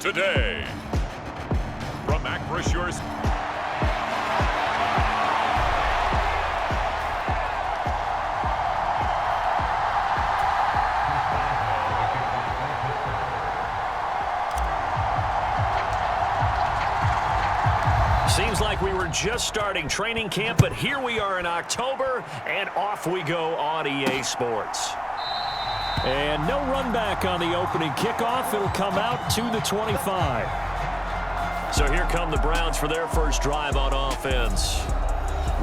today. From Acrisures. Seems like we were just starting training camp, but here we are in October, and off we go on EA Sports. And no run back on the opening kickoff. It'll come out to the 25. So here come the Browns for their first drive on offense.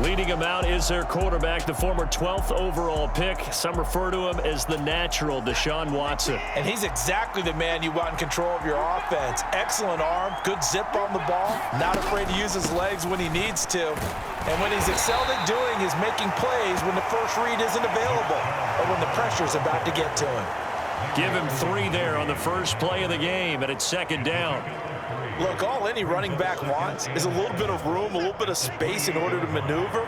Leading them out is their quarterback, the former 12th overall pick. Some refer to him as the natural, Deshaun Watson. And he's exactly the man you want in control of your offense. Excellent arm, good zip on the ball, not afraid to use his legs when he needs to. And when he's excelled at doing is making plays when the first read isn't available or when the pressure's about to get to him. Give him 3 there on the first play of the game, and it's second down. Look, all any running back wants is a little bit of room, a little bit of space in order to maneuver.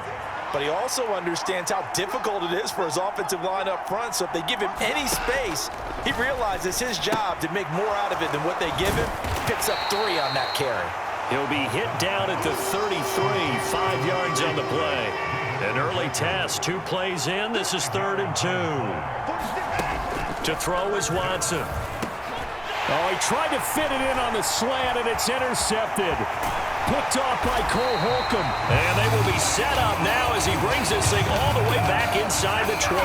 But he also understands how difficult it is for his offensive line up front. So if they give him any space, he realizes his job to make more out of it than what they give him. Picks up 3 on that carry. He'll be hit down at the 33, 5 yards on the play. An early test, 2 plays in. This is 3rd and 2. To throw is Watson. Oh, he tried to fit it in on the slant, and it's intercepted. Picked off by Cole Holcomb. And they will be set up now as he brings this thing all the way back inside the 20.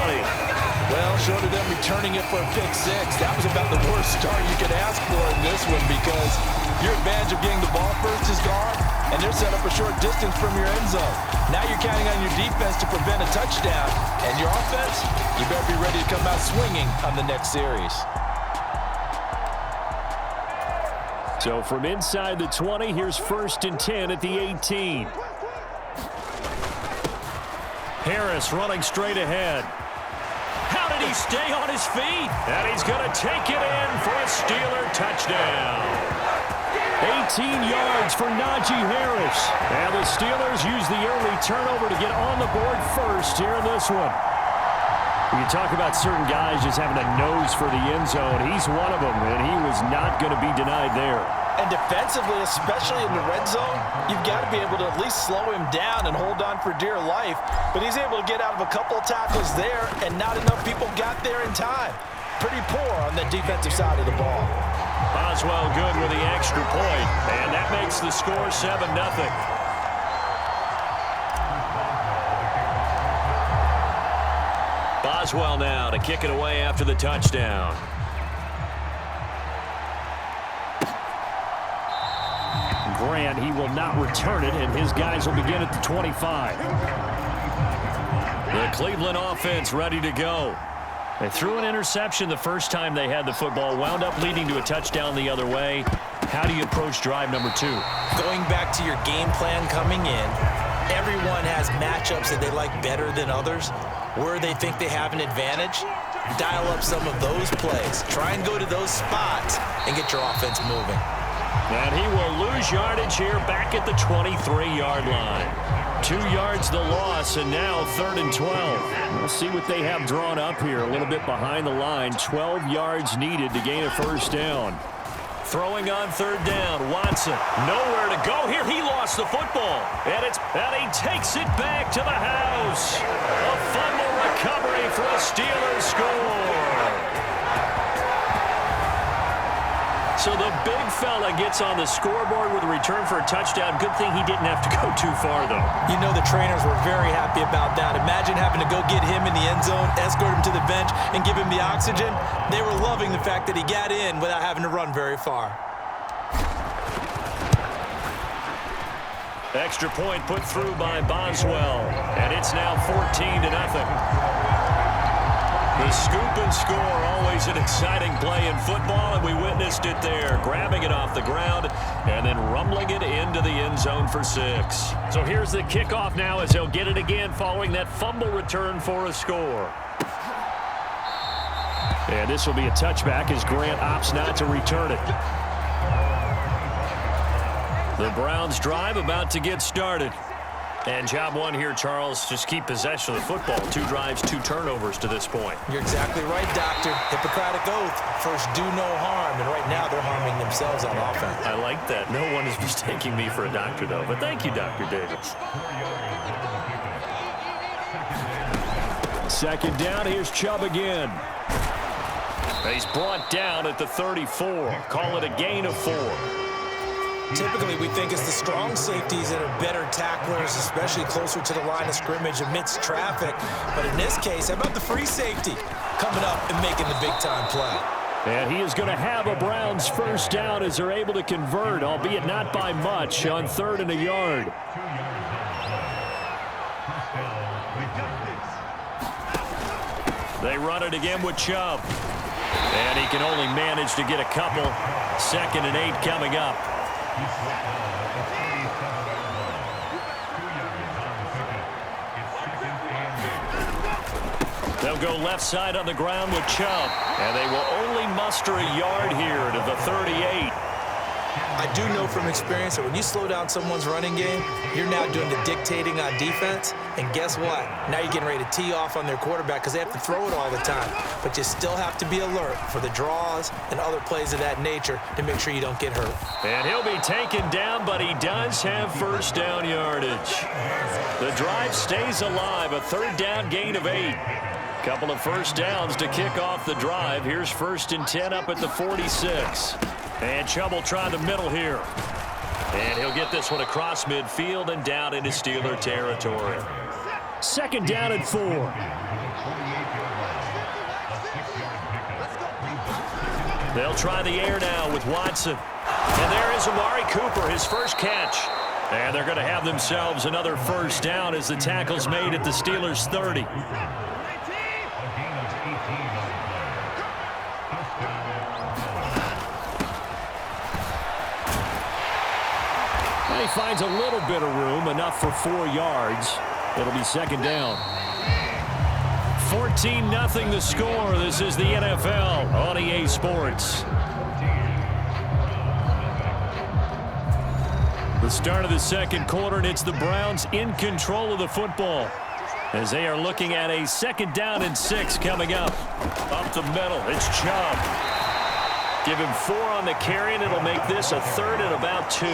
Well, short of them returning it for a pick 6, that was about the worst start you could ask for in this one because your advantage of getting the ball first is gone, and they're set up a short distance from your end zone. Now you're counting on your defense to prevent a touchdown, and your offense, you better be ready to come out swinging on the next series. So from inside the 20, here's 1st and 10 at the 18. Harris running straight ahead. How did he stay on his feet? And he's going to take it in for a Steeler touchdown. 18 yards for Najee Harris. And the Steelers use the early turnover to get on the board first here in this one. You talk about certain guys just having a nose for the end zone. He's one of them, and he was not going to be denied there. And defensively, especially in the red zone, you've got to be able to at least slow him down and hold on for dear life. But he's able to get out of a couple of tackles there, and not enough people got there in time. Pretty poor on the defensive side of the ball. Boswell good with the extra point, and that makes the score 7-0. Boswell now to kick it away after the touchdown. Grant, he will not return it, and his guys will begin at the 25. The Cleveland offense ready to go. They threw an interception the first time they had the football, wound up leading to a touchdown the other way. How do you approach drive number 2? Going back to your game plan coming in, everyone has matchups that they like better than others. Where they think they have an advantage, dial up some of those plays. Try and go to those spots and get your offense moving. And he will lose yardage here back at the 23-yard line. 2 yards the loss, and now 3rd and 12. We'll see what they have drawn up here. A little bit behind the line. 12 yards needed to gain a first down. Throwing on 3rd down, Watson. Nowhere to go here. He lost the football. And he takes it back to the house. A fumble recovery for a Steelers score. So the big fella gets on the scoreboard with a return for a touchdown. Good thing he didn't have to go too far, though. You know the trainers were very happy about that. Imagine having to go get him in the end zone, escort him to the bench, and give him the oxygen. They were loving the fact that he got in without having to run very far. Extra point put through by Boswell, and it's now 14-0. The scoop and score, always an exciting play in football, and we witnessed it there, grabbing it off the ground and then rumbling it into the end zone for 6. So here's the kickoff now as he'll get it again following that fumble return for a score. And this will be a touchback as Grant opts not to return it. The Browns drive about to get started. And job one here, Charles, just keep possession of the football. 2 drives, 2 turnovers to this point. You're exactly right, Doctor. Hippocratic oath. First, do no harm. And right now, they're harming themselves on offense. I like that. No one is mistaking me for a doctor, though. But thank you, Dr. Davis. Second down, here's Chubb again. He's brought down at the 34. Call it a gain of 4. Typically, we think it's the strong safeties that are better tacklers, especially closer to the line of scrimmage amidst traffic. But in this case, how about the free safety coming up and making the big-time play? And he is going to have a Browns first down as they're able to convert, albeit not by much, on 3rd and a yard. They run it again with Chubb. And he can only manage to get a couple. 2nd and 8 coming up. They'll go left side on the ground with Chubb. And they will only muster a yard here to the 38. I do know from experience that when you slow down someone's running game, you're now doing the dictating on defense. And guess what? Now you're getting ready to tee off on their quarterback because they have to throw it all the time. But you still have to be alert for the draws and other plays of that nature to make sure you don't get hurt. And he'll be taken down, but he does have first down yardage. The drive stays alive, a 3rd down gain of 8. Couple of first downs to kick off the drive. Here's 1st and 10 up at the 46. And Chubb will try the middle here. And he'll get this one across midfield and down into Steeler territory. 2nd down and 4. They'll try the air now with Watson. And there is Amari Cooper, his first catch. And they're going to have themselves another first down as the tackle's made at the Steelers' 30. He finds a little bit of room, enough for 4 yards. It'll be 2nd down. 14-0 the score. This is the NFL on EA Sports. The start of the 2nd quarter, and it's the Browns in control of the football as they are looking at a 2nd down and 6 coming up. Up the middle, it's Chubb. Give him 4 on the carry, and it'll make this a 3rd and about 2.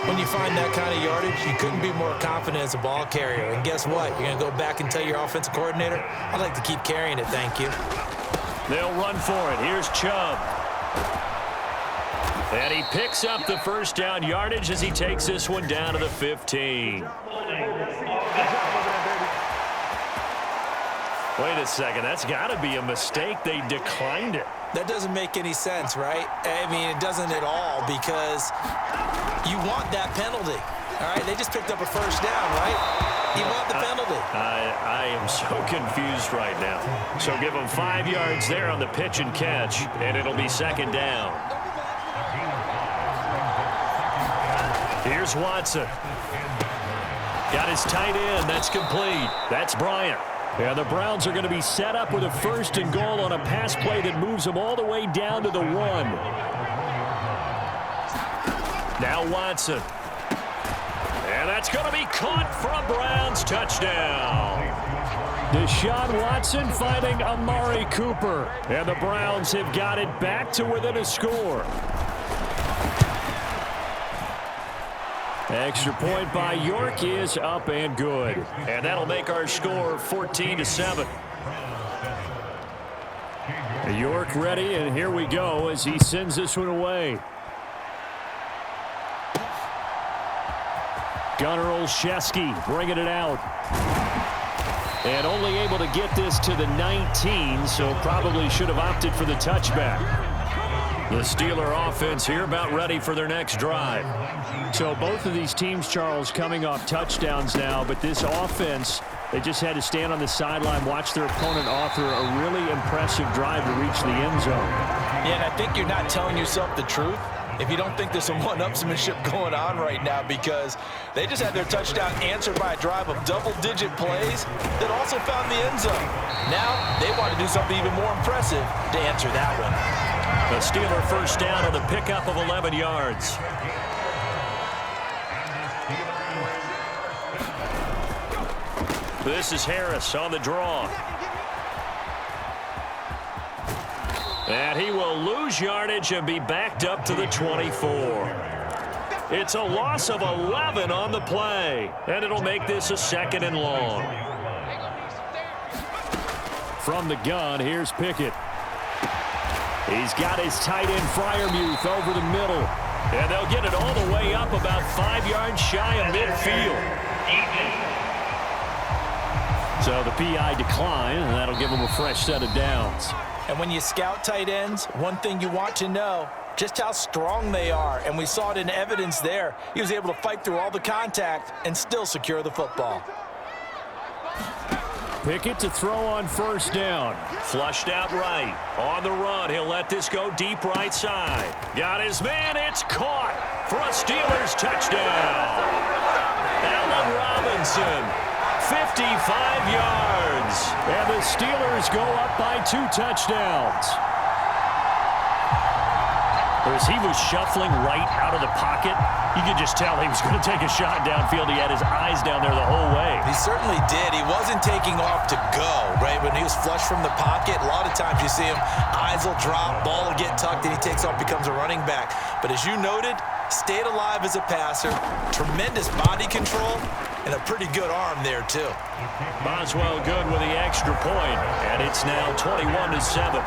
When you find that kind of yardage, you couldn't be more confident as a ball carrier. And guess what? You're going to go back and tell your offensive coordinator, I'd like to keep carrying it, thank you. They'll run for it. Here's Chubb. And he picks up the first down yardage as he takes this one down to the 15. Wait a second. That's got to be a mistake. They declined it. That doesn't make any sense, right? I mean, it doesn't at all because you want that penalty. All right, they just picked up a first down, right? You want the penalty. I am so confused right now. So give them 5 yards there on the pitch and catch, and it'll be 2nd down. Here's Watson. Got his tight end. That's complete. That's Bryant. And the Browns are going to be set up with a 1st and goal on a pass play that moves them all the way down to the 1. Now Watson. And that's going to be caught for a Browns touchdown. Deshaun Watson finding Amari Cooper. And the Browns have got it back to within a score. Extra point by York is up and good. And that'll make our score 14-7. York ready, and here we go as he sends this one away. Gunnar Olszewski bringing it out. And only able to get this to the 19, so probably should have opted for the touchback. The Steeler offense here about ready for their next drive. So both of these teams, Charles, coming off touchdowns now, but this offense, they just had to stand on the sideline, watch their opponent author a really impressive drive to reach the end zone. Yeah, and I think you're not telling yourself the truth if you don't think there's some one-upsmanship going on right now, because they just had their touchdown answered by a drive of double-digit plays that also found the end zone. Now they want to do something even more impressive to answer that one. The Steeler first down on the pickup of 11 yards. This is Harris on the draw. And he will lose yardage and be backed up to the 24. It's a loss of 11 on the play, and it'll make this a 2nd and long. From the gun, here's Pickett. He's got his tight end Freiermuth over the middle, and they'll get it all the way up about 5 yards shy of midfield. So the PI decline, and that'll give them a fresh set of downs. And when you scout tight ends, one thing you want to know, just how strong they are. And we saw it in evidence there. He was able to fight through all the contact and still secure the football. Pickett to throw on 1st down. Flushed out right. On the run, he'll let this go deep right side. Got his man, it's caught for a Steelers touchdown. Allen Robinson, 55 yards. And the Steelers go up by 2 touchdowns. As he was shuffling right out of the pocket, you could just tell he was going to take a shot downfield. He had his eyes down there the whole way. He certainly did. He wasn't taking off to go, right? When he was flush from the pocket, a lot of times you see him, eyes will drop, ball will get tucked, and he takes off, becomes a running back. But as you noted, stayed alive as a passer, tremendous body control, and a pretty good arm there, too. Boswell good with the extra point, and it's now 21-7.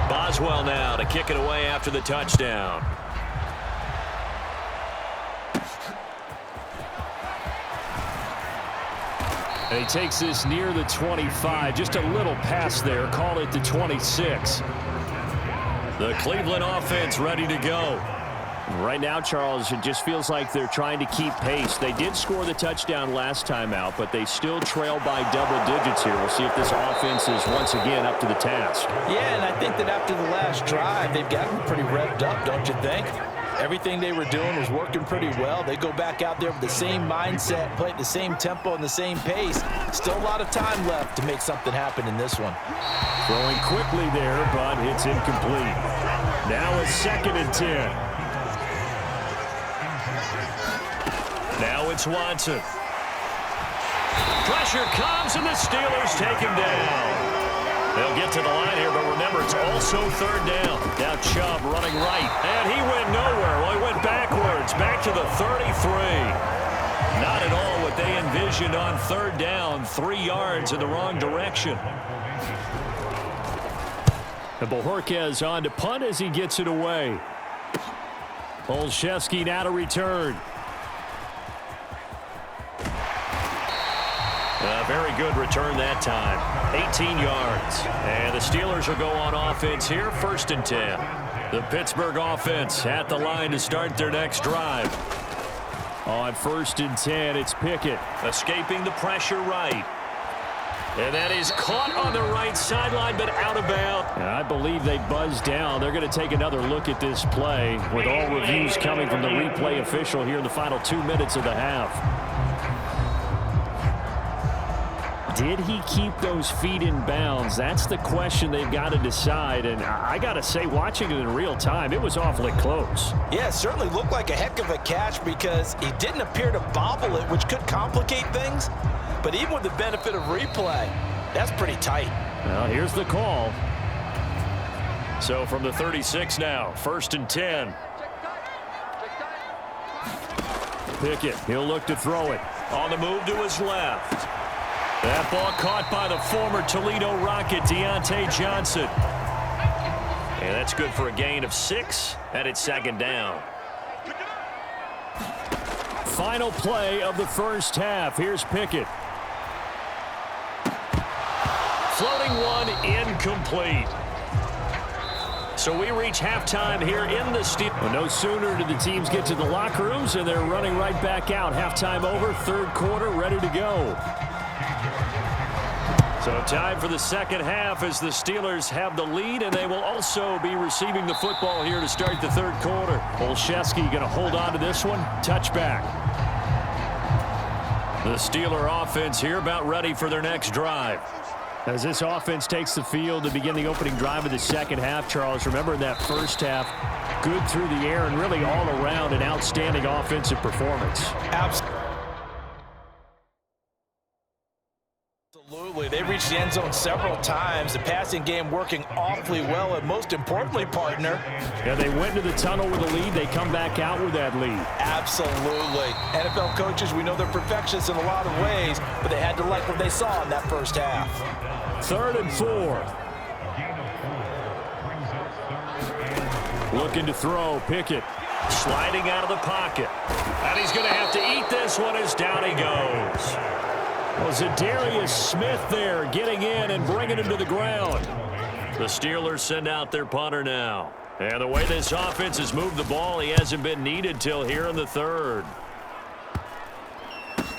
Boswell now to kick it away after the touchdown. And he takes this near the 25. Just a little pass there. Call it the 26. The Cleveland offense ready to go. Right now, Charles, it just feels like they're trying to keep pace. They did score the touchdown last time out, but they still trail by double digits here. We'll see if this offense is once again up to the task. Yeah, and I think that after the last drive, they've gotten pretty revved up, don't you think? Everything they were doing was working pretty well. They go back out there with the same mindset, play at the same tempo and the same pace. Still a lot of time left to make something happen in this one. Throwing quickly there, but it's incomplete. Now a 2nd and 10. Now it's Watson. Pressure comes, and the Steelers take him down. They'll get to the line here, but remember, it's also 3rd down. Now Chubb running right, and he went nowhere. Well, he went backwards, back to the 33. Not at all what they envisioned on 3rd down, 3 yards in the wrong direction. And Bojorquez on to punt as he gets it away. Olszewski now to return. A very good return that time. 18 yards. And the Steelers will go on offense here, 1st and 10. The Pittsburgh offense at the line to start their next drive. On 1st and 10, it's Pickett. Escaping the pressure right. And that is caught on the right sideline, but out of bounds. And I believe they buzzed down. They're going to take another look at this play with all reviews coming from the replay official here in the final 2 minutes of the half. Did he keep those feet in bounds? That's the question they've got to decide. And I got to say, watching it in real time, it was awfully close. Yeah, it certainly looked like a heck of a catch because he didn't appear to bobble it, which could complicate things. But even with the benefit of replay, that's pretty tight. Well, here's the call. So from the 36 now, 1st and 10. Pickett, he'll look to throw it. On the move to his left. That ball caught by the former Toledo Rocket, Deontay Johnson. And that's good for a gain of 6, and it's 2nd down. Final play of the 1st half. Here's Pickett. Floating one, incomplete. So we reach halftime here in the steel. Well, no sooner did the teams get to the locker rooms, and they're running right back out. Halftime over, 3rd quarter, ready to go. So time for the 2nd half as the Steelers have the lead, and they will also be receiving the football here to start the 3rd quarter. Olszewski going to hold on to this one. Touchback. The Steeler offense here about ready for their next drive. As this offense takes the field to begin the opening drive of the second half, Charles, remember in that first half, good through the air and really all around an outstanding offensive performance. Absolutely. They reached the end zone several times. The passing game working awfully well, and most importantly, partner. Yeah, they went to the tunnel with a lead. They come back out with that lead. Absolutely. NFL coaches, we know they're perfectionists in a lot of ways, but they had to like what they saw in that first half. 3rd and 4. Looking to throw. Pickett sliding out of the pocket. And he's going to have to eat this one as down he goes. Was it Darius Smith there getting in and bringing him to the ground? The Steelers send out their punter now. And the way this offense has moved the ball, he hasn't been needed till here in the 3rd.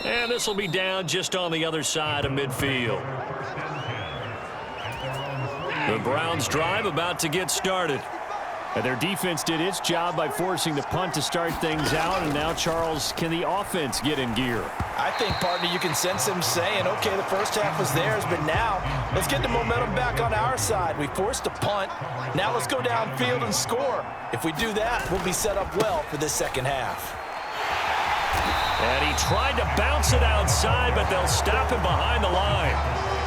And this will be down just on the other side of midfield. The Browns drive about to get started. And their defense did its job by forcing the punt to start things out. And now, Charles, can the offense get in gear? I think, partner, you can sense him saying, okay, the first half was theirs, but now let's get the momentum back on our side. We forced a punt. Now let's go downfield and score. If we do that, we'll be set up well for this second half. And he tried to bounce it outside, but they'll stop him behind the line.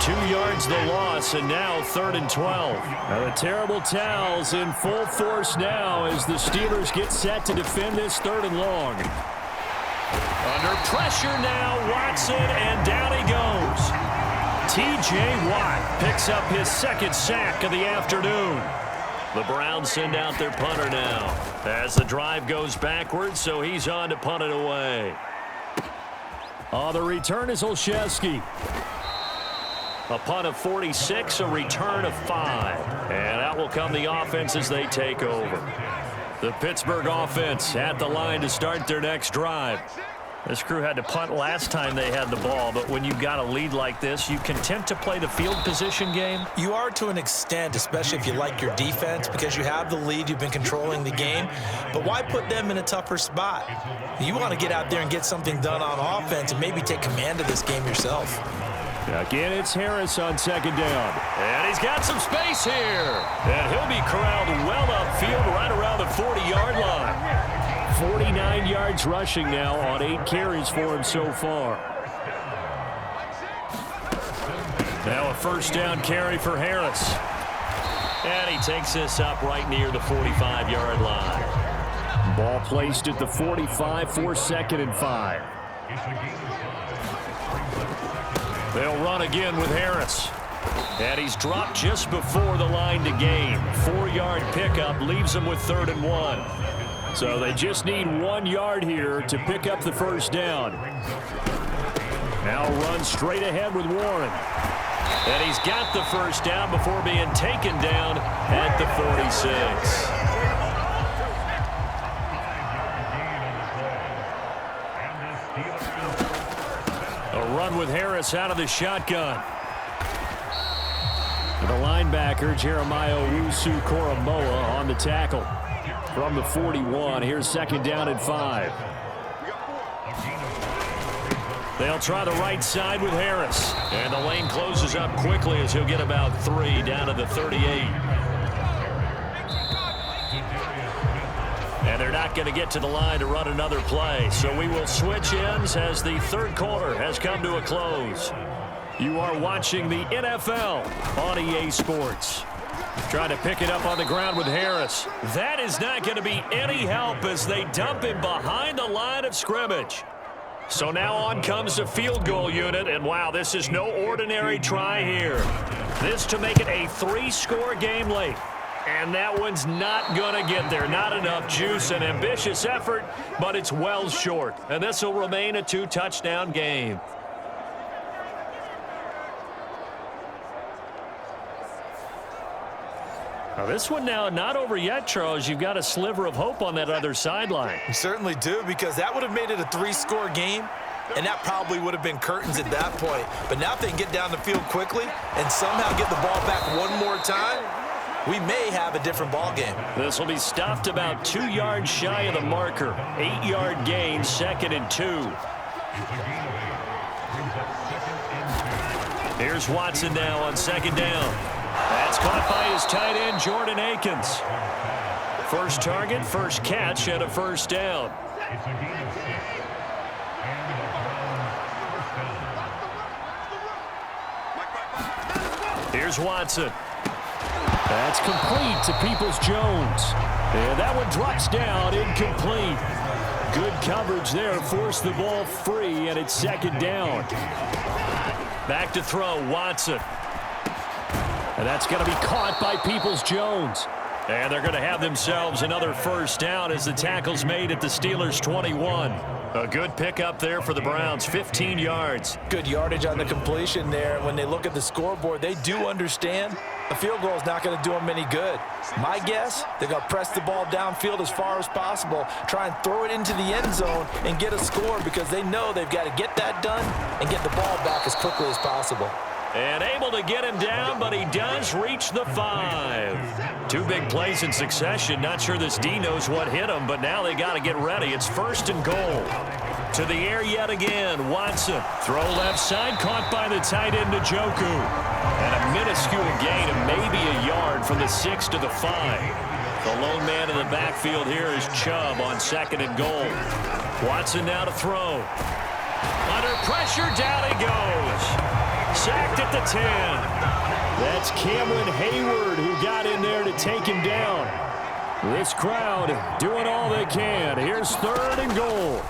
2 yards the loss, and now 3rd and 12. Now the terrible towels in full force now as the Steelers get set to defend this 3rd and long. Under pressure now, Watson, and down he goes. T.J. Watt picks up his 2nd sack of the afternoon. The Browns send out their punter now as the drive goes backwards, so he's on to punt it away. The return is Olszewski. A punt of 46, a return of 5. And out will come the offense as they take over. The Pittsburgh offense at the line to start their next drive. This crew had to punt last time they had the ball, but when you've got a lead like this, you content to play the field position game? You are to an extent, especially if you like your defense, because you have the lead, you've been controlling the game. But why put them in a tougher spot? You want to get out there and get something done on offense and maybe take command of this game yourself. Again, it's Harris on 2nd down. And he's got some space here. And he'll be corralled well upfield right around the 40-yard line. 49 yards rushing now on 8 carries for him so far. Now a 1st down carry for Harris. And he takes this up right near the 45-yard line. Ball placed at the 45 for 2nd and 5. They'll run again with Harris. And he's dropped just before the line to gain. 4-yard pickup leaves him with 3rd and 1. So they just need 1 yard here to pick up the 1st down. Now run straight ahead with Warren. And he's got the 1st down before being taken down at the 46. A run with Harris out of the shotgun. The linebacker, Jeremiah Owusu-Koramoah, on the tackle. From the 41, here's 2nd down and 5. They'll try the right side with Harris. And the lane closes up quickly as he'll get about 3 down to the 38. And they're not going to get to the line to run another play. So we will switch ends as the 3rd quarter has come to a close. You are watching the NFL on EA Sports. Trying to pick it up on the ground with Harris. That is not going to be any help as they dump him behind the line of scrimmage. So now on comes the field goal unit, and wow, this is no ordinary try here. This to make it a 3-score game late. And that one's not going to get there. Not enough juice. An ambitious effort, but it's well short. And this will remain a 2-touchdown game. Now this one now not over yet, Charles. You've got a sliver of hope on that other sideline. You certainly do, because that would have made it a 3-score game, and that probably would have been curtains at that point. But now if they can get down the field quickly and somehow get the ball back one more time, we may have a different ball game. This will be stopped about 2 yards shy of the marker. 8-yard gain, 2nd and 2. Here's Watson now on second down. That's caught by his tight end, Jordan Akins. First target, first catch, and a first down. Here's Watson. That's complete to Peoples-Jones. And that one drops down, incomplete. Good coverage there, forced the ball free, and it's second down. Back to throw, Watson. And that's going to be caught by Peoples-Jones. And they're going to have themselves another first down as the tackle's made at the Steelers' 21. A good pickup there for the Browns, 15 yards. Good yardage on the completion there. When they look at the scoreboard, they do understand a field goal is not going to do them any good. My guess, they're going to press the ball downfield as far as possible, try and throw it into the end zone and get a score because they know they've got to get that done and get the ball back as quickly as possible. And able to get him down, but he does reach the 5. Two big plays in succession. Not sure this D knows what hit him, but now they got to get ready. It's first and goal. To the air yet again. Watson. Throw left side, caught by the tight end, Njoku. And a minuscule gain of maybe a yard from the 6 to the 5. The lone man in the backfield here is Chubb on second and goal. Watson now to throw. Under pressure, down he goes. Sacked at the 10. That's Cameron Hayward who got in there to take him down. This crowd doing all they can. Here's third and goal.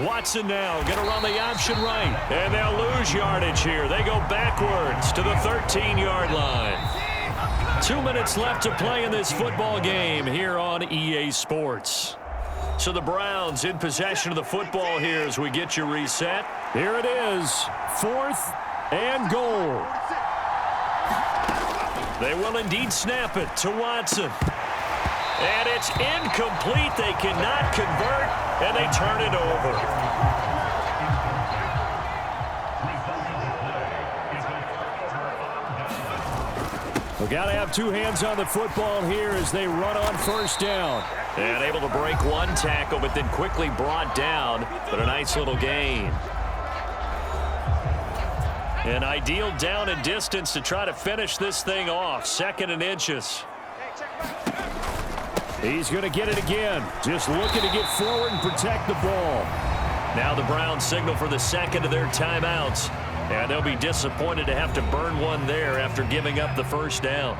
Watson now going to run the option right. And they'll lose yardage here. They go backwards to the 13-yard line. 2 minutes left to play in this football game here on EA Sports. So the Browns in possession of the football here as we get you reset. Here it is, 4th and goal. They will indeed snap it to Watson. And it's incomplete. They cannot convert, and they turn it over. We've got to have two hands on the football here as they run on first down. And able to break one tackle, but then quickly brought down. But a nice little gain. An ideal down and distance to try to finish this thing off. 2nd and inches. He's going to get it again. Just looking to get forward and protect the ball. Now the Browns signal for the second of their timeouts. And they'll be disappointed to have to burn one there after giving up the first down.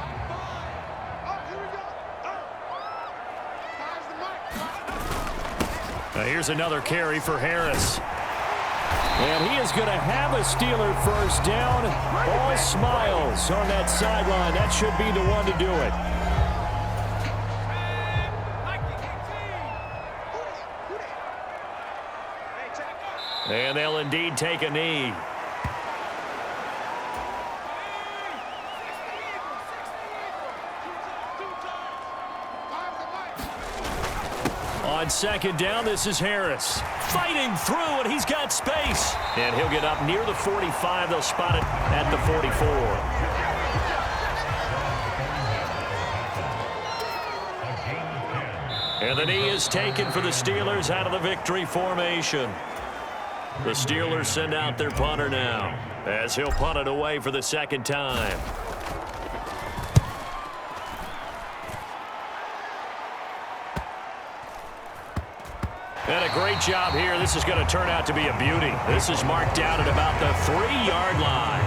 Now here's another carry for Harris. And he is going to have a Steeler first down. All smiles on that sideline. That should be the one to do it. And they'll indeed take a knee. On second down, this is Harris. Fighting through, and he's got space. And he'll get up near the 45. They'll spot it at the 44. And the knee is taken for the Steelers out of the victory formation. The Steelers send out their punter now as he'll punt it away for the second time. And a great job here. This is going to turn out to be a beauty. This is marked out at about the 3-yard line.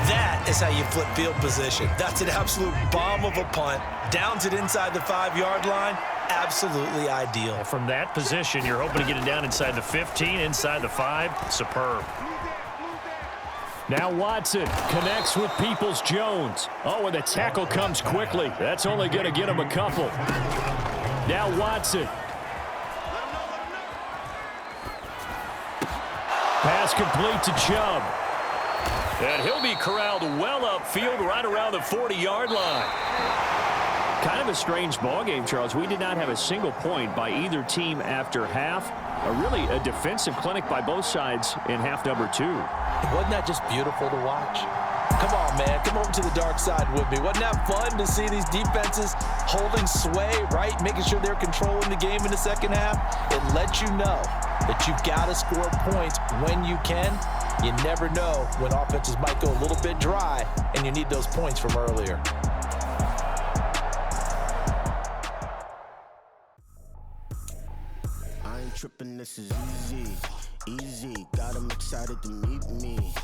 That is how you flip field position. That's an absolute bomb of a punt. Downs it inside the 5-yard line. Absolutely ideal. From that position, you're hoping to get it down inside the 15, inside the 5. Superb. Now Watson connects with Peoples-Jones. Oh, and the tackle comes quickly. That's only going to get him a couple. Now Watson. Pass complete to Chubb. And he'll be corralled well upfield right around the 40-yard line. Kind of a strange ballgame, Charles. We did not have a single point by either team after half. Really a defensive clinic by both sides in half number 2. Wasn't that just beautiful to watch? Come on, man. Come over to the dark side with me. Wasn't that fun to see these defenses holding sway, right? Making sure they're controlling the game in the second half. It lets you know that you've got to score points when you can. You never know when offenses might go a little bit dry, and you need those points from earlier. I ain't tripping, this is easy, easy. Got 'em excited to meet me.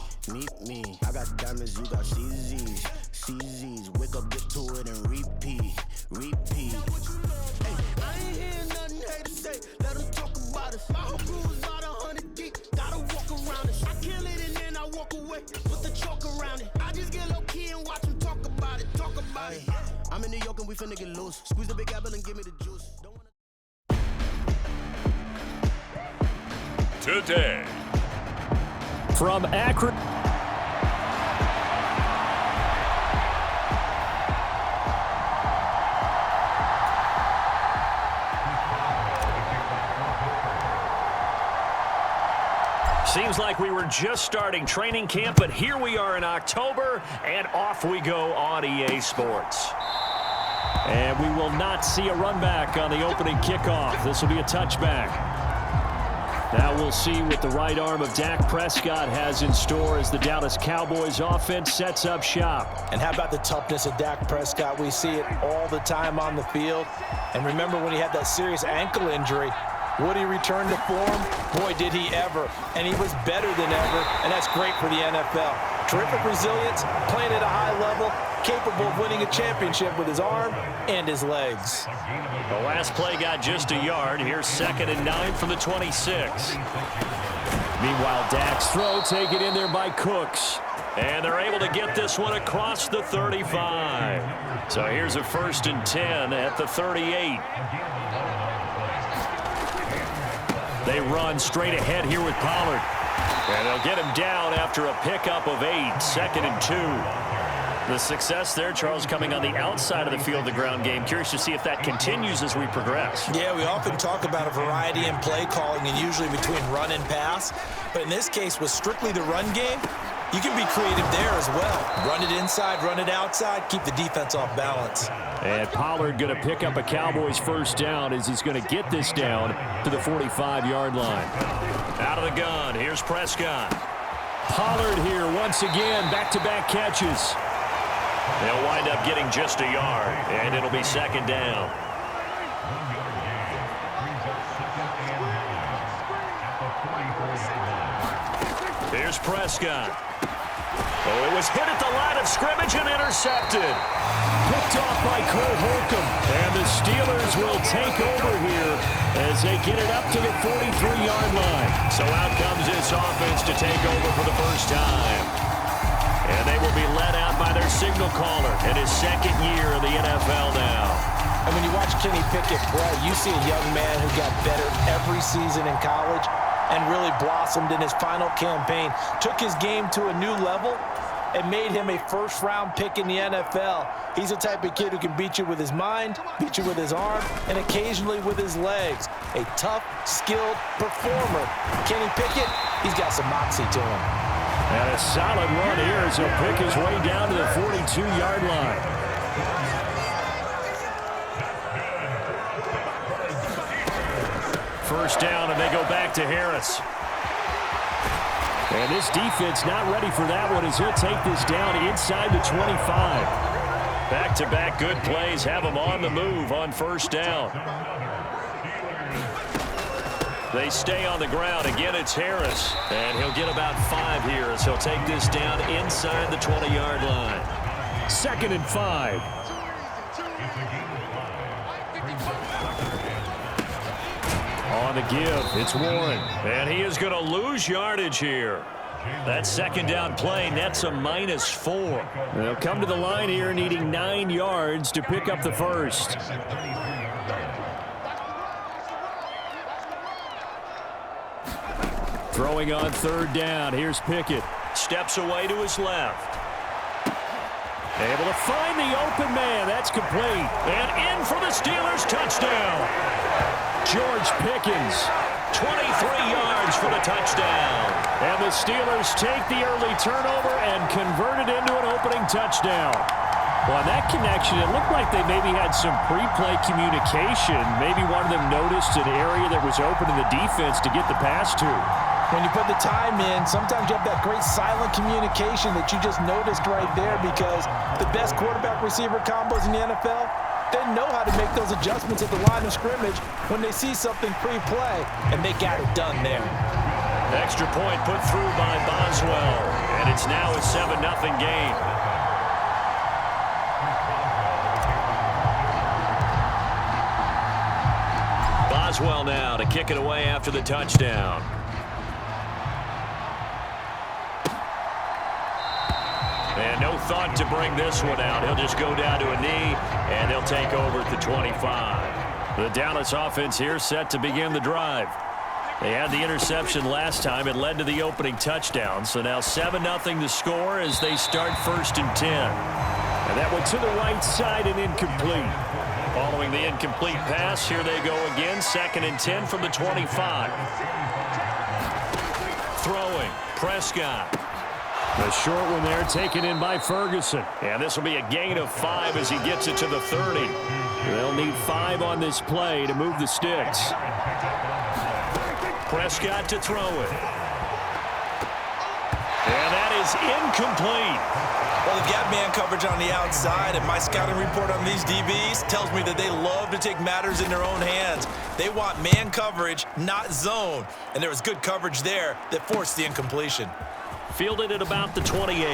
I got diamonds, you got CZs. Wake up, get to it, and repeat. Hey, I ain't hearing nothing haters say. Let them talk about us. My whole crew is about 100 deep. Gotta walk around it. I kill it and then I walk away. Put the chalk around it. I just get low key and watch them talk about it. I'm in New York and we finna get loose. Squeeze the big apple and give me the juice. Today. From Akron. Seems like we were just starting training camp, but here we are in October, and off we go on EA Sports. And we will not see a run back on the opening kickoff. This will be a touchback. Now we'll see what the right arm of Dak Prescott has in store as the Dallas Cowboys offense sets up shop. And how about the toughness of Dak Prescott? We see it all the time on the field. And remember when he had that serious ankle injury, would he return to form? Boy, did he ever. And he was better than ever, and that's great for the NFL. Terrific resilience, playing at a high level, capable of winning a championship with his arm and his legs. The last play got just a yard. Here's 2nd and 9 from the 26. Meanwhile, Dak's throw taken in there by Cooks. And they're able to get this one across the 35. So here's a 1st and 10 at the 38. They run straight ahead here with Pollard. And they'll get him down after a pickup of 8, 2nd and 2. The success there, Charles, coming on the outside of the field, the ground game. Curious to see if that continues as we progress. Yeah, we often talk about a variety in play calling and usually between run and pass. But in this case, with strictly the run game, you can be creative there as well. Run it inside, run it outside, keep the defense off balance. And Pollard going to pick up a Cowboys 1st down as he's going to get this down to the 45-yard line. Out of the gun, here's Prescott. Pollard here once again, back-to-back catches. They'll wind up getting just a yard, and it'll be 2nd down. Here's Prescott. Oh, it was hit at the line of scrimmage and intercepted. Picked off by Cole Holcomb. And the Steelers will take over here as they get it up to the 43-yard line. So out comes this offense to take over for the first time. And they will be led out by their signal caller in his 2nd year in the NFL now. And when you watch Kenny Pickett play, you see a young man who got better every season in college and really blossomed in his final campaign. Took his game to a new level and made him a 1st-round pick in the NFL. He's the type of kid who can beat you with his mind, beat you with his arm, and occasionally with his legs. A tough, skilled performer. Kenny Pickett, he's got some moxie to him. And a solid run here as he'll pick his way down to the 42-yard line. First down, and they go back to Harris. And this defense not ready for that one as he'll take this down inside the 25. Back-to-back good plays have him on the move on 1st down. They stay on the ground. Again, it's Harris. And he'll get about 5 here as he'll take this down inside the 20-yard line. 2nd and 5. On the give, it's Warren. And he is going to lose yardage here. That 2nd down play nets a -4. They'll come to the line here needing 9 yards to pick up the 1st. Throwing on 3rd down. Here's Pickett. Steps away to his left. Able to find the open man. That's complete. And in for the Steelers touchdown. George Pickens, 23 yards for the touchdown. And the Steelers take the early turnover and convert it into an opening touchdown. Well, on that connection, it looked like they maybe had some pre-play communication. Maybe one of them noticed an area that was open in the defense to get the pass to. when you put the time in, sometimes you have that great silent communication that you just noticed right there, because the best quarterback-receiver combos in the NFL, they know how to make those adjustments at the line of scrimmage when they see something pre-play, and they got it done there. Extra point put through by Boswell, and it's now a 7-0 game. Boswell now to kick it away after the touchdown. And no thought to bring this one out. He'll just go down to a knee, and they'll take over at the 25. The Dallas offense here set to begin the drive. They had the interception last time. It led to the opening touchdown. So now 7-0 the score as they start 1st and 10. And that one to the right side and incomplete. Following the incomplete pass, here they go again. 2nd and 10 from the 25. Throwing, Prescott. A short one there taken in by Ferguson. And this will be a gain of 5 as he gets it to the 30. They'll need 5 on this play to move the sticks. Prescott to throw it. And that is incomplete. Well, they've got man coverage on the outside, and my scouting report on these DBs tells me that they love to take matters in their own hands. They want man coverage, not zone. And there was good coverage there that forced the incompletion. Fielded at about the 28.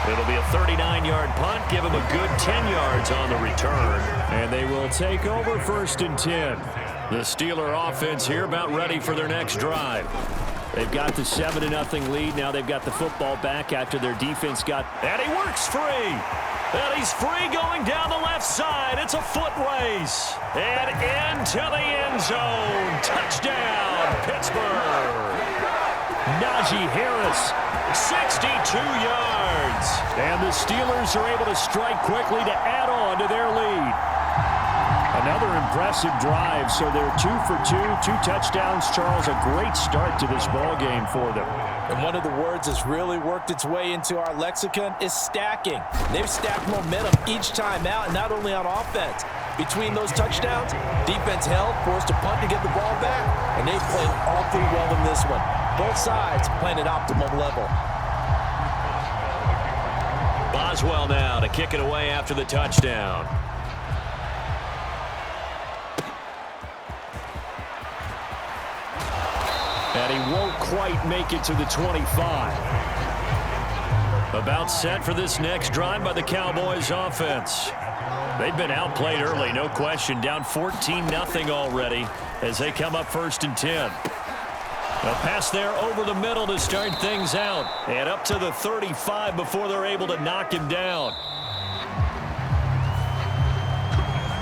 It'll be a 39-yard punt. Give him a good 10 yards on the return. And they will take over 1st and 10. The Steeler offense here about ready for their next drive. They've got the 7-0 lead. Now they've got the football back after their defense got... And he works free. And he's free going down the left side. It's a foot race. And into the end zone. Touchdown, Pittsburgh. Najee Harris, 62 yards. And the Steelers are able to strike quickly to add on to their lead. Another impressive drive, so they're 2 for 2, 2 touchdowns. Charles, a great start to this ball game for them. And one of the words that's really worked its way into our lexicon is stacking. They've stacked momentum each time out, not only on offense. Between those touchdowns, defense held, forced a punt to get the ball back, and they've played awfully well in this one. Both sides playing at optimum level. Boswell now to kick it away after the touchdown. And he won't quite make it to the 25. About set for this next drive by the Cowboys offense. They've been outplayed early, no question. Down 14-0 already as they come up 1st and 10. A pass there over the middle to start things out. And up to the 35 before they're able to knock him down.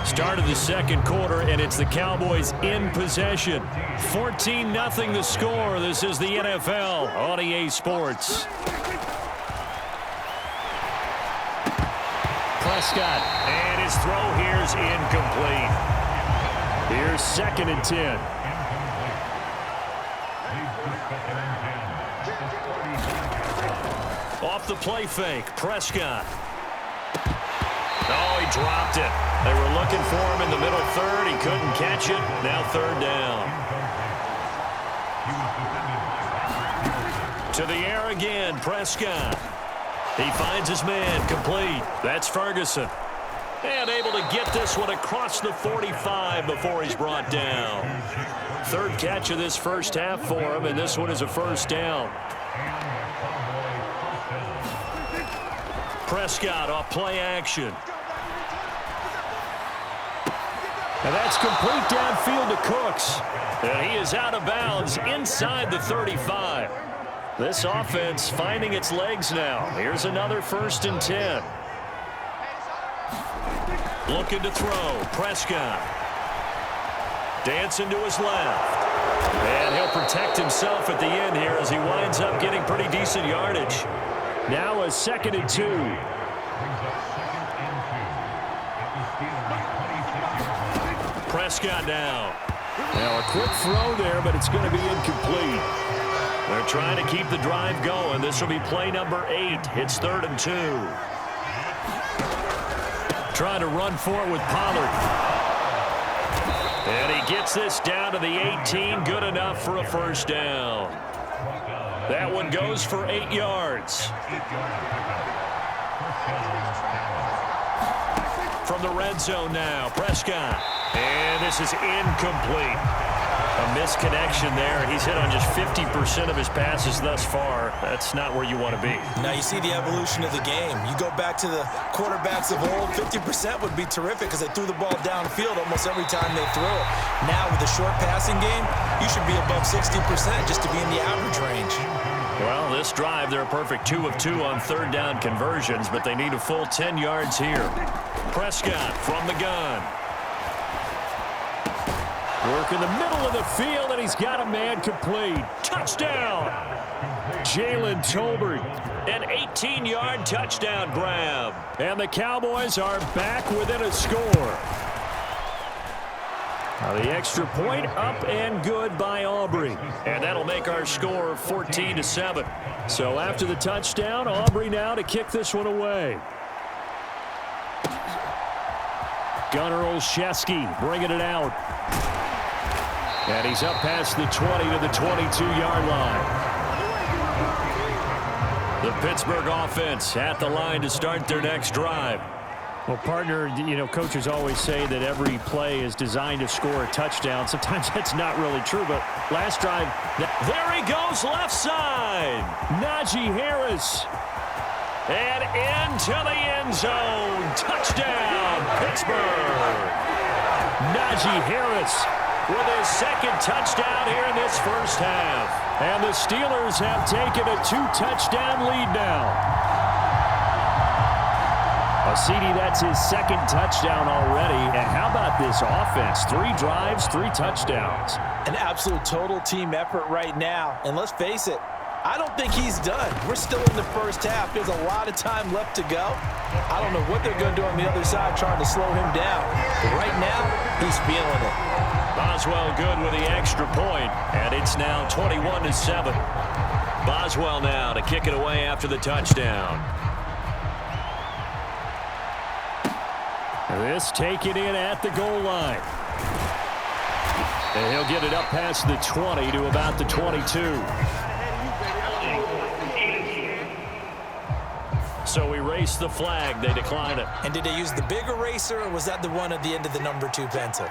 Start of the second quarter, and it's the Cowboys in possession. 14-0 the score. This is the NFL on EA Sports. Prescott, and his throw here's incomplete. Here's 2nd and 10. Off the play fake, Prescott. Oh, he dropped it. They were looking for him in the middle third. He couldn't catch it. Now 3rd down. To the air again, Prescott. He finds his man, complete. That's Ferguson. And able to get this one across the 45 before he's brought down. 3rd catch of this first half for him, and this one is a 1st down. Prescott off play action. And that's complete downfield to Cooks. And he is out of bounds inside the 35. This offense finding its legs now. Here's another 1st and 10. Looking to throw. Prescott. Dancing to his left. And he'll protect himself at the end here as he winds up getting pretty decent yardage. Now a 2nd and 2. Prescott now. Now a quick throw there, but it's going to be incomplete. They're trying to keep the drive going. This will be play number 8. It's 3rd and 2. Trying to run for it with Pollard. And he gets this down to the 18. Good enough for a first down. That one goes for 8 yards. From the red zone now, Prescott. And this is incomplete. A misconnection there. He's hit on just 50% of his passes thus far. That's not where you want to be. Now you see the evolution of the game. You go back to the quarterbacks of old, 50% would be terrific because they threw the ball downfield almost every time they threw it. Now with the short passing game, you should be above 60% just to be in the average range. Well, this drive, they're a perfect 2 of 2 on third down conversions, but they need a full 10 yards here. Prescott from the gun. Work in the middle of the field, and he's got a man complete. Touchdown! Jalen Tolbert, an 18-yard touchdown grab. And the Cowboys are back within a score. Now the extra point up and good by Aubrey. And that'll make our score 14-7. So after the touchdown, Aubrey now to kick this one away. Gunnar Olszewski bringing it out. And he's up past the 20 to the 22-yard line. The Pittsburgh offense at the line to start their next drive. Well, partner, you know, coaches always say that every play is designed to score a touchdown. Sometimes that's not really true, but last drive. There he goes, left side. Najee Harris. And into the end zone. Touchdown, Pittsburgh. Najee Harris with his second touchdown here in this first half. And the Steelers have taken a 2-touchdown lead now. CD, that's his second touchdown already. And how about this offense? 3 drives, 3 touchdowns. An absolute total team effort right now. And let's face it, I don't think he's done. We're still in the first half. There's a lot of time left to go. I don't know what they're going to do on the other side trying to slow him down. But right now, he's feeling it. Boswell good with the extra point, and it's now 21-7. Boswell now to kick it away after the touchdown. This taken in at the goal line. And he'll get it up past the 20 to about the 22. So we race the flag. They decline it. And did they use the big eraser, or was that the one at the end of the number 2 pencil?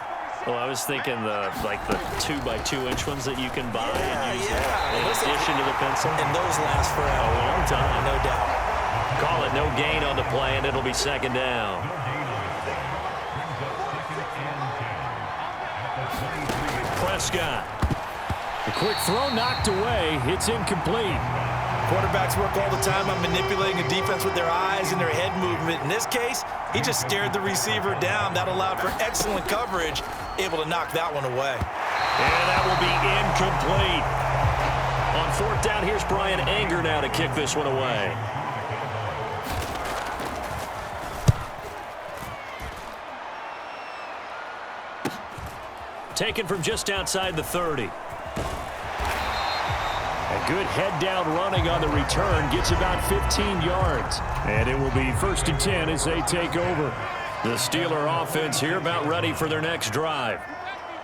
Well, I was thinking the 2x2-inch ones that you can buy and use in addition to the pencil. And those last for a long time. No doubt. Call it no gain on the play, and it'll be second down. Prescott. The quick throw knocked away. It's incomplete. Quarterbacks work all the time on manipulating a defense with their eyes and their head movement. In this case, he just stared the receiver down. That allowed for excellent coverage, able to knock that one away. And that will be incomplete. On fourth down, here's Brian Anger now to kick this one away. Taken from just outside the 30. A good head-down running on the return. Gets about 15 yards. And it will be 1st and 10 as they take over. The Steeler offense here about ready for their next drive.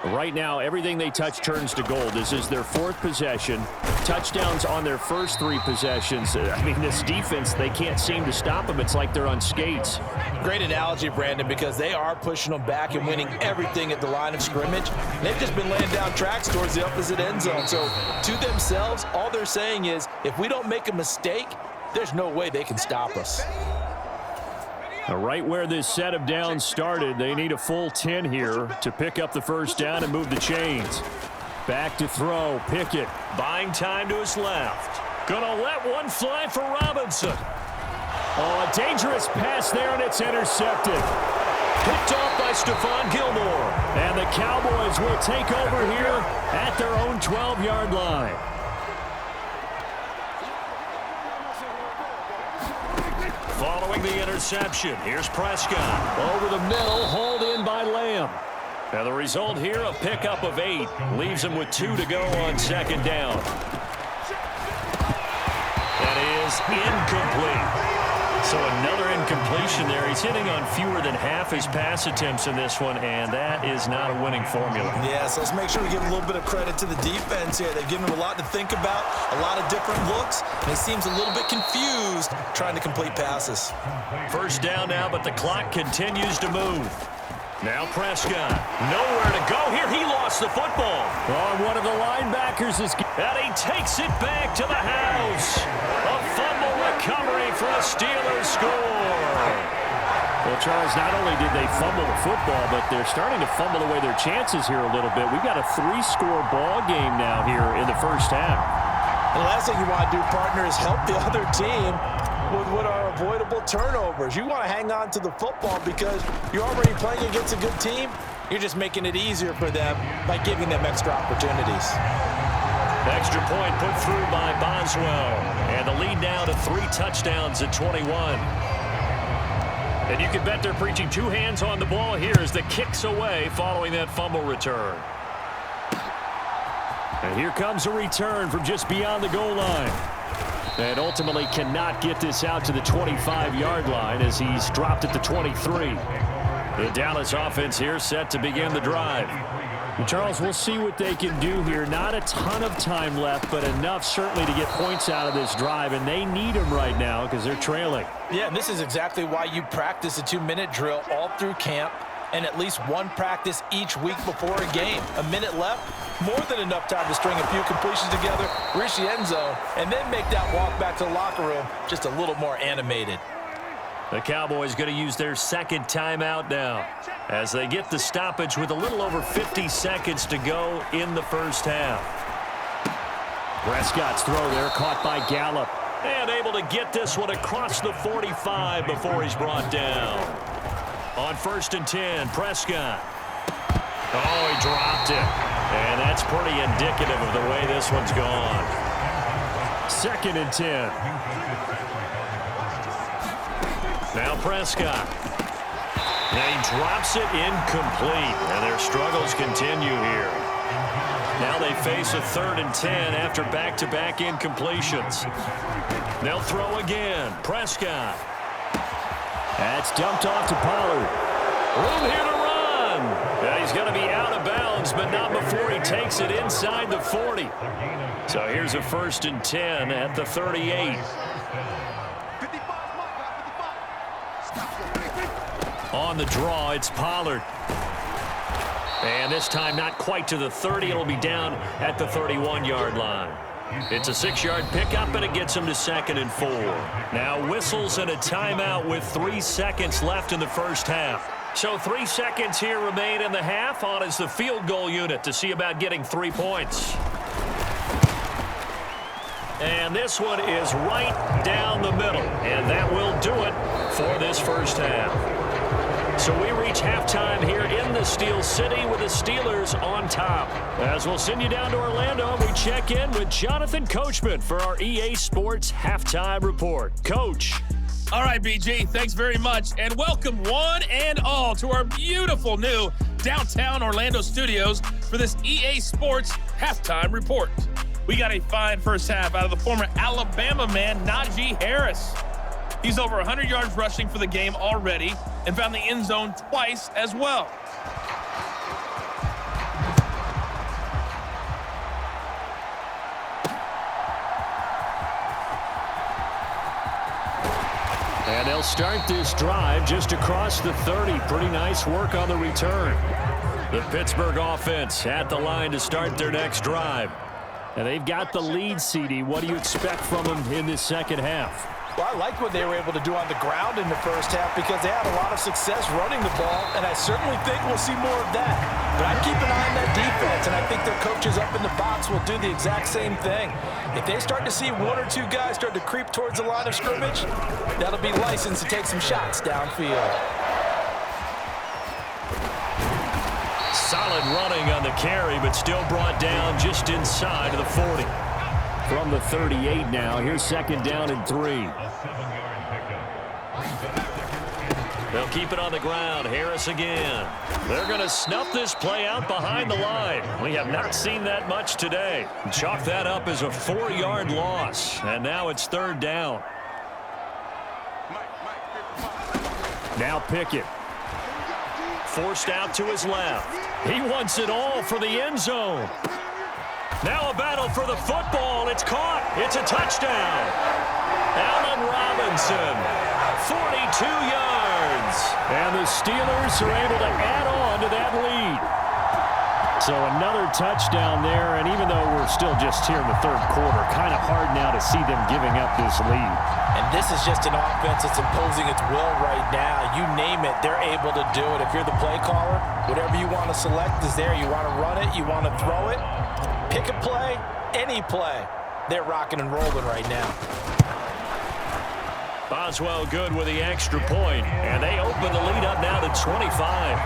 Right now, everything they touch turns to gold. This is their 4th possession. Touchdowns on their first 3 possessions. I mean, this defense, they can't seem to stop them. It's like they're on skates. Great analogy, Brandon, because they are pushing them back and winning everything at the line of scrimmage. They've just been laying down tracks towards the opposite end zone. So, to themselves, all they're saying is, if we don't make a mistake, there's no way they can stop us. Right where this set of downs started, they need a full 10 here to pick up the first down and move the chains. Back to throw, Pickett. Buying time to his left. Gonna let one fly for Robinson. Oh, a dangerous pass there, and it's intercepted. Picked off by Stephon Gilmore. And the Cowboys will take over here at their own 12-yard line. Following the interception, here's Prescott. Over the middle, hauled in by Lamb. And the result here, a pickup of 8. Leaves him with 2 to go on second down. That is incomplete. So another incompletion there. He's hitting on fewer than half his pass attempts in this one, and that is not a winning formula. Yeah, so let's make sure we give a little bit of credit to the defense here. They've given him a lot to think about, a lot of different looks, and he seems a little bit confused trying to complete passes. First down now, but the clock continues to move. Now Prescott, nowhere to go here. He lost the football. Oh, one of the linebackers is... And he takes it back to the house. A fumble recovery for a Steelers score. Well, Charles, not only did they fumble the football, but they're starting to fumble away their chances here a little bit. We've got a 3-score ball game now here in the first half. The last thing you want to do, partner, is help the other team with what are avoidable turnovers. You want to hang on to the football because you're already playing against a good team. You're just making it easier for them by giving them extra opportunities. Extra point put through by Boswell. And the lead now to 3 touchdowns at 21. And you can bet they're preaching 2 hands on the ball here as the kick's away following that fumble return. And here comes a return from just beyond the goal line. And ultimately cannot get this out to the 25-yard line as he's dropped at the 23. The Dallas offense here set to begin the drive. And Charles, we'll see what they can do here. Not a ton of time left, but enough certainly to get points out of this drive, and they need them right now because they're trailing. Yeah, and this is exactly why you practice a 2-minute drill all through camp and at least one practice each week before a game. A minute left, more than enough time to string a few completions together, reach the end zone, and then make that walk back to the locker room just a little more animated. The Cowboys going to use their second timeout now as they get the stoppage with a little over 50 seconds to go in the first half. Prescott's throw there caught by Gallup. And able to get this one across the 45 before he's brought down. On 1st and 10, Prescott. Oh, he dropped it. And that's pretty indicative of the way this one's gone. 2nd and 10. Now Prescott. And he drops it incomplete. And their struggles continue here. Now they face a 3rd and 10 after back-to-back incompletions. They'll throw again. Prescott. That's dumped off to Pollard. Room here to run. Yeah, he's going to be out of bounds, but not before he takes it inside the 40. So here's a 1st and 10 at the 38. On the draw, it's Pollard. And this time not quite to the 30. It'll be down at the 31-yard line. It's a 6-yard pickup, and it gets him to 2nd and 4. Now whistles and a timeout with 3 seconds left in the first half. So 3 seconds here remain in the half. On is the field goal unit to see about getting 3 points. And this one is right down the middle. And that will do it for this first half. So we reach halftime here in the Steel City with the Steelers on top. As we'll send you down to Orlando, we check in with Jonathan Coachman for our EA Sports Halftime Report. Coach. All right, BG, thanks very much. And welcome one and all to our beautiful new downtown Orlando studios for this EA Sports Halftime Report. We got a fine first half out of the former Alabama man, Najee Harris. He's over 100 yards rushing for the game already and found the end zone twice as well. And they'll start this drive just across the 30. Pretty nice work on the return. The Pittsburgh offense at the line to start their next drive. And they've got the lead, CD. What do you expect from them in this second half? Well, I like what they were able to do on the ground in the first half because they had a lot of success running the ball, and I certainly think we'll see more of that. But I'd keep an eye on that defense, and I think their coaches up in the box will do the exact same thing. If they start to see 1 or 2 guys start to creep towards the line of scrimmage, that'll be licensed to take some shots downfield. Solid running on the carry, but still brought down just inside of the 40. From the 38 now, here's 2nd down and 3. They'll keep it on the ground. Harris again. They're going to snuff this play out behind the line. We have not seen that much today. Chalk that up as a 4-yard loss. And now it's 3rd down. Now Pickett. Forced out to his left. He wants it all for the end zone. Now a battle for the football. It's caught. It's a touchdown. Allen Robinson, 42 yards. And the Steelers are able to add on to that lead. So another touchdown there, and even though we're still just here in the third quarter, kind of hard now to see them giving up this lead. And this is just an offense that's imposing its will right now. You name it, they're able to do it. If you're the play caller, whatever you want to select is there. You want to run it, you want to throw it, pick a play, any play. They're rocking and rolling right now. Boswell good with the extra point, and they open the lead up now to 25.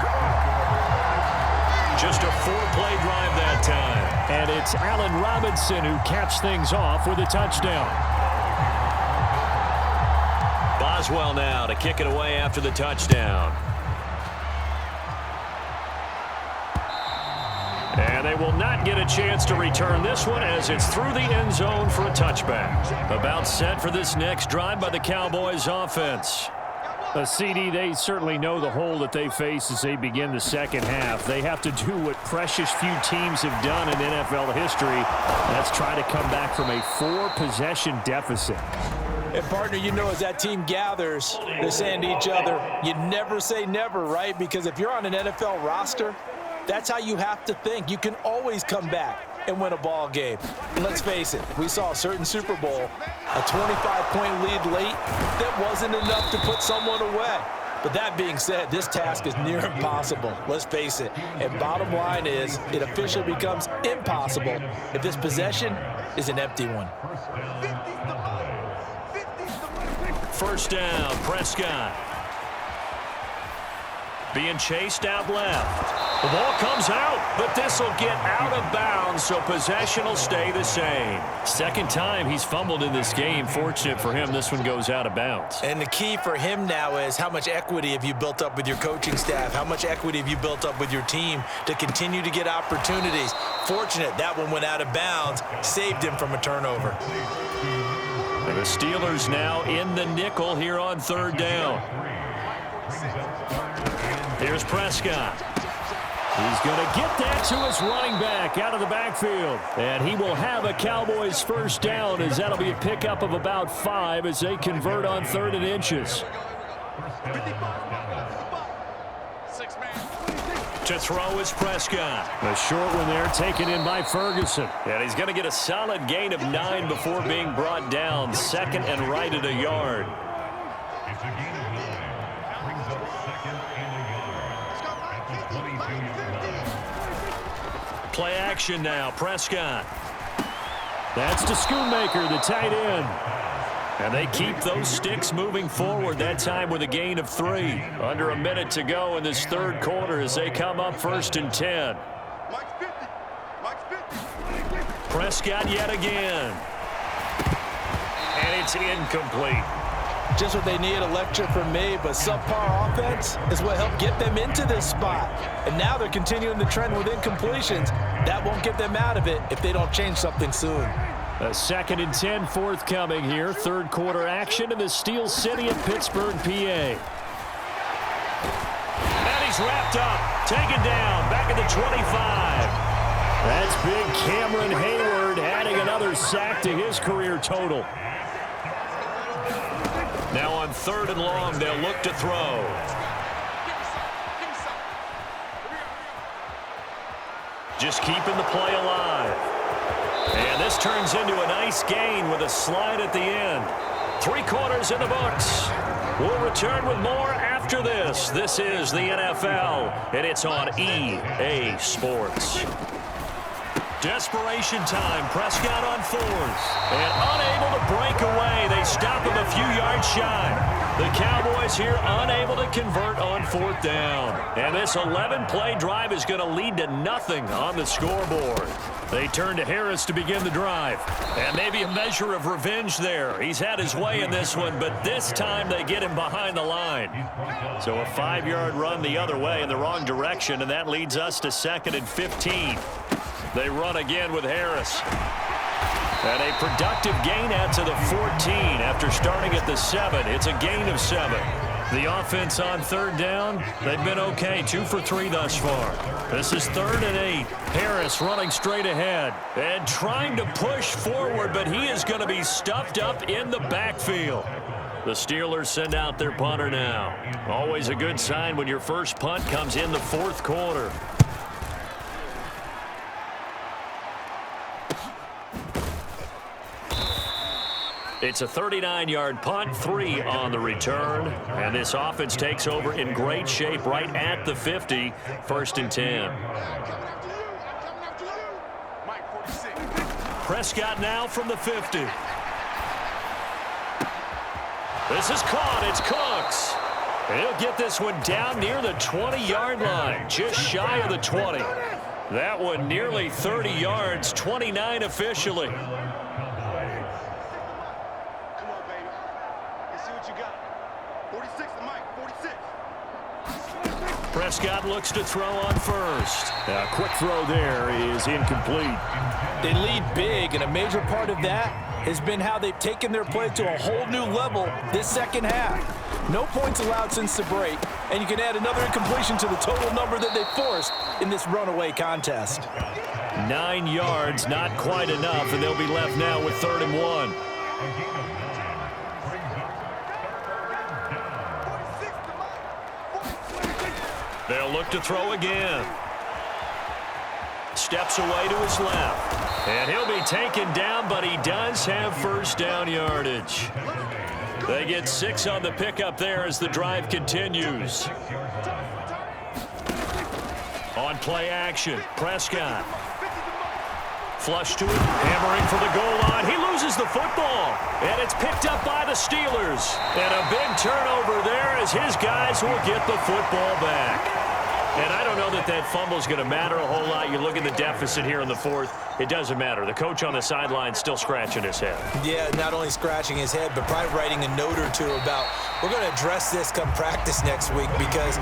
Just a 4-play drive that time. And it's Allen Robinson who caps things off with a touchdown. Boswell now to kick it away after the touchdown. And they will not get a chance to return this one as it's through the end zone for a touchback. About set for this next drive by the Cowboys offense. CD, they certainly know the hole that they face as they begin the second half. They have to do what precious few teams have done in NFL history. That's try to come back from a 4-possession deficit. And, partner, you know, as that team gathers, they're saying to each other, you never say never, right? Because if you're on an NFL roster, that's how you have to think. You can always come back and win a ball game. And let's face it, we saw a certain Super Bowl, a 25-point lead late that wasn't enough to put someone away. But that being said, this task is near impossible. Let's face it. And bottom line is, it officially becomes impossible if this possession is an empty one. First down, Prescott. Being chased out left. The ball comes out, but this will get out of bounds, so possession will stay the same. Second time he's fumbled in this game. Fortunate for him, this one goes out of bounds. And the key for him now is how much equity have you built up with your coaching staff? How much equity have you built up with your team to continue to get opportunities? Fortunate that one went out of bounds, saved him from a turnover. And the Steelers now in the nickel here on third down. Here's Prescott. He's going to get that to his running back out of the backfield. And he will have a Cowboys first down as that'll be a pickup of about 5 as they convert on 3rd and inches. To throw is Prescott. A short one there taken in by Ferguson. And he's going to get a solid gain of 9 before being brought down. Second and right at a yard. Play action now, Prescott. That's to Schoonmaker, the tight end. And they keep those sticks moving forward, that time with a gain of 3. Under a minute to go in this third quarter as they come up 1st and 10. Prescott yet again. And it's incomplete. Just what they need, a lecture from me, but subpar offense is what helped get them into this spot. And now they're continuing the trend with incompletions. That won't get them out of it if they don't change something soon. A 2nd and 10 forthcoming here. Third quarter action in the Steel City of Pittsburgh, PA. And he's wrapped up, taken down, back at the 25. That's big Cameron Hayward adding another sack to his career total. Now on 3rd and long, they'll look to throw. Just keeping the play alive. And this turns into a nice gain with a slide at the end. 3 quarters in the books. We'll return with more after this. This is the NFL, and it's on EA Sports. Desperation time. Prescott on 4th. And unable to break away. They stop him a few yards shy. The Cowboys here unable to convert on 4th down. And this 11-play drive is going to lead to nothing on the scoreboard. They turn to Harris to begin the drive. And maybe a measure of revenge there. He's had his way in this one, but this time they get him behind the line. So a 5-yard run the other way in the wrong direction, and that leads us to 2nd and 15. They run again with Harris. And a productive gain out to the 14 after starting at the 7. It's a gain of 7. The offense on third down, they've been okay. 2 for 3 thus far. This is 3rd and 8. Harris running straight ahead and trying to push forward, but he is going to be stuffed up in the backfield. The Steelers send out their punter now. Always a good sign when your first punt comes in the 4th quarter. It's a 39-yard punt, 3 on the return. And this offense takes over in great shape right at the 50, 1st and 10. Prescott now from the 50. This is caught. It's Cooks. He'll get this one down near the 20-yard line, just shy of the 20. That one nearly 30 yards, 29 officially. Prescott looks to throw on first. A quick throw there is incomplete. They lead big, and a major part of that has been how they've taken their play to a whole new level this second half. No points allowed since the break, and you can add another incompletion to the total number that they forced in this runaway contest. 9 yards, not quite enough, and they'll be left now with 3rd and 1. They'll look to throw again. Steps away to his left. And he'll be taken down, but he does have first down yardage. They get 6 on the pickup there as the drive continues. On play action, Prescott. Flush to it, hammering for the goal line. He loses the football, and it's picked up by the Steelers. And a big turnover there as his guys will get the football back. And I don't know that that fumble is going to matter a whole lot. You look at the deficit here in the 4th. It doesn't matter. The coach on the sideline still scratching his head. Yeah, not only scratching his head, but probably writing a note or two about, we're going to address this come practice next week because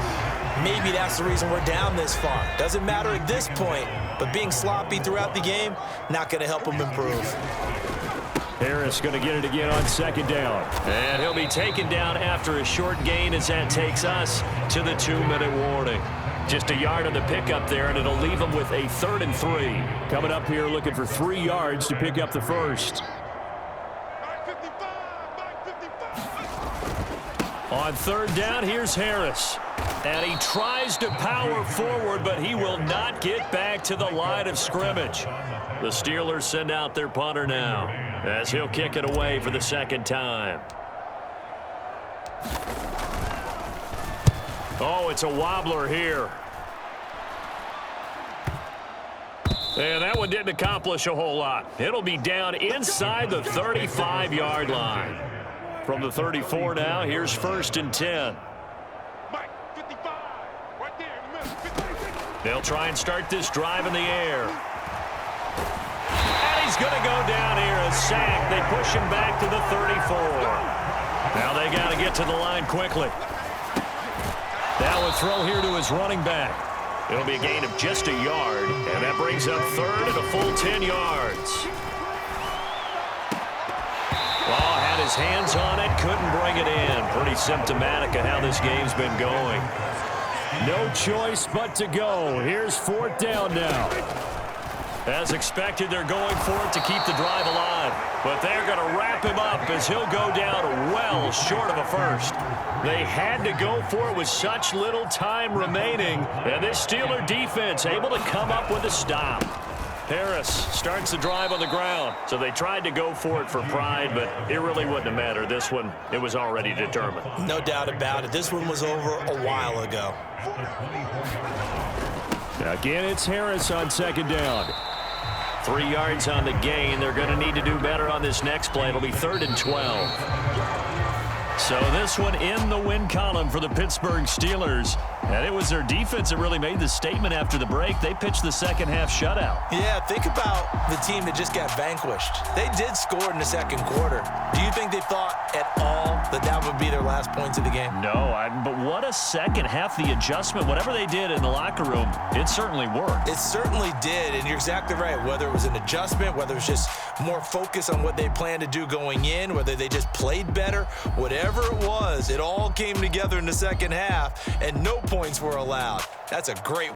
maybe that's the reason we're down this far. Doesn't matter at this point, but being sloppy throughout the game, not going to help him improve. Harris going to get it again on 2nd down. And he'll be taken down after a short gain as that takes us to the 2-minute warning. Just a yard on the pickup there, and it'll leave them with a 3rd and 3. Coming up here looking for 3 yards to pick up the first. On 3rd down, here's Harris. And he tries to power forward, but he will not get back to the line of scrimmage. The Steelers send out their punter now as he'll kick it away for the 2nd time. Oh, it's a wobbler here. And that one didn't accomplish a whole lot. It'll be down inside the 35-yard line. From the 34 now, here's 1st and 10. They'll try and start this drive in the air. And he's going to go down here, a sack. They push him back to the 34. Now they got to get to the line quickly. Now a throw here to his running back. It'll be a gain of just a yard, and that brings up 3rd and a full 10 yards. Well, had his hands on it, couldn't bring it in. Pretty symptomatic of how this game's been going. No choice but to go. Here's 4th down now. As expected, they're going for it to keep the drive alive. But they're going to wrap him up as he'll go down well short of a first. They had to go for it with such little time remaining. And this Steeler defense able to come up with a stop. Harris starts the drive on the ground. So they tried to go for it for pride, but it really wouldn't have mattered. This one, it was already determined. No doubt about it. This one was over a while ago. Again, it's Harris on 2nd down. 3 yards on the gain. They're going to need to do better on this next play. It'll be 3rd and 12. So this one in the win column for the Pittsburgh Steelers. And it was their defense that really made the statement after the break. They pitched the second half shutout. Yeah, think about the team that just got vanquished. They did score in the 2nd quarter. Do you think they thought at all that that would be their last points of the game? No, but what a second half. The adjustment, whatever they did in the locker room, it certainly worked. It certainly did, and you're exactly right. Whether it was an adjustment, whether it was just more focus on what they planned to do going in, whether they just played better, whatever whatever it was, it all came together in the second half, and no points were allowed. That's a great